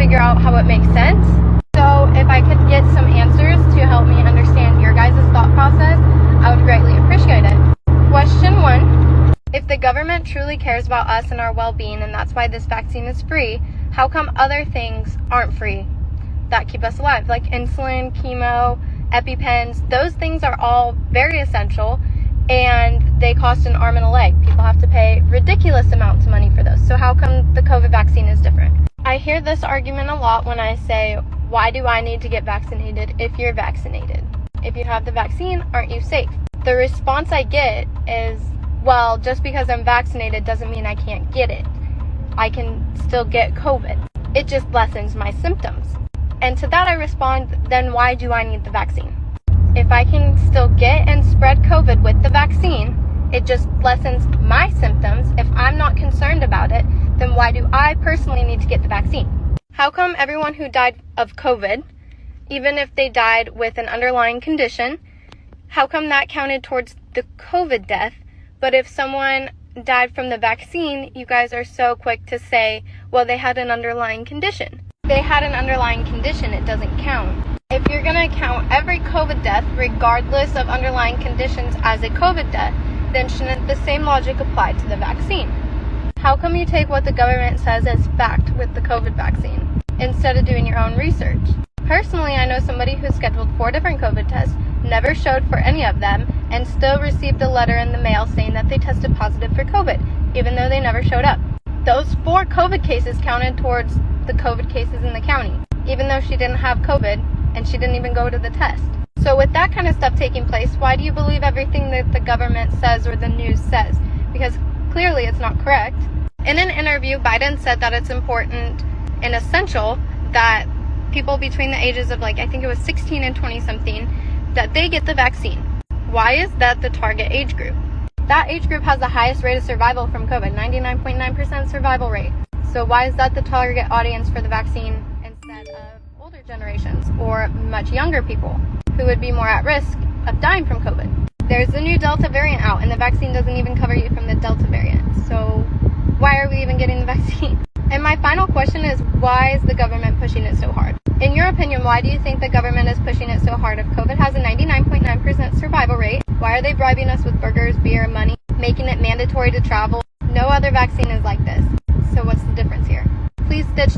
figure out how it makes sense. So if I could get some answers to help me understand your guys' thought process, I would greatly appreciate it. Question 1. If the government truly cares about us and our well-being, and that's why this vaccine is free, how come other things aren't free that keep us alive? Like insulin, chemo, EpiPens, those things are all very essential, and they cost an arm and a leg. People have to pay ridiculous amounts of money for those. So how come the COVID vaccine is different? I hear this argument a lot when I say, why do I need to get vaccinated if you're vaccinated? If you have the vaccine, aren't you safe? The response I get is, well, just because I'm vaccinated doesn't mean I can't get it. I can still get COVID. It just lessens my symptoms. And to that I respond, then why do I need the vaccine? If I can still get and spread COVID with the vaccine, it just lessens my symptoms. If I'm not concerned about it, then why do I personally need to get the vaccine? How come everyone who died of COVID, even if they died with an underlying condition, how come that counted towards the COVID death? But if someone died from the vaccine, you guys are so quick to say, well, they had an underlying condition. They had an underlying condition, it doesn't count. If you're going to count every COVID death, regardless of underlying conditions, as a COVID death, then shouldn't the same logic apply to the vaccine? How come you take what the government says as fact with the COVID vaccine, instead of doing your own research? Personally, I know somebody who scheduled 4 different COVID tests, never showed for any of them, and still received a letter in the mail saying that they tested positive for COVID, even though they never showed up. Those 4 COVID cases counted towards the COVID cases in the county, even though she didn't have COVID and she didn't even go to the test. So with that kind of stuff taking place, why do you believe everything that the government says or the news says? Because clearly it's not correct. In an interview, Biden said that it's important and essential that people between the ages of, I think it was 16 and 20 something, that they get the vaccine. Why is that the target age group? That age group has the highest rate of survival from COVID, 99.9% survival rate. So why is that the target audience for the vaccine instead of older generations or much younger people who would be more at risk of dying from COVID? There's the new Delta variant out, and the vaccine doesn't even cover you from the Delta variant. So why are we even getting the vaccine? And my final question is, why is the government pushing it so hard? In your opinion, why do you think the government is pushing it so hard? If COVID has a 99.9% survival rate, why are they bribing us with burgers, beer, money, making it mandatory to travel? No other vaccine is like this. So what's the difference here? Please ditch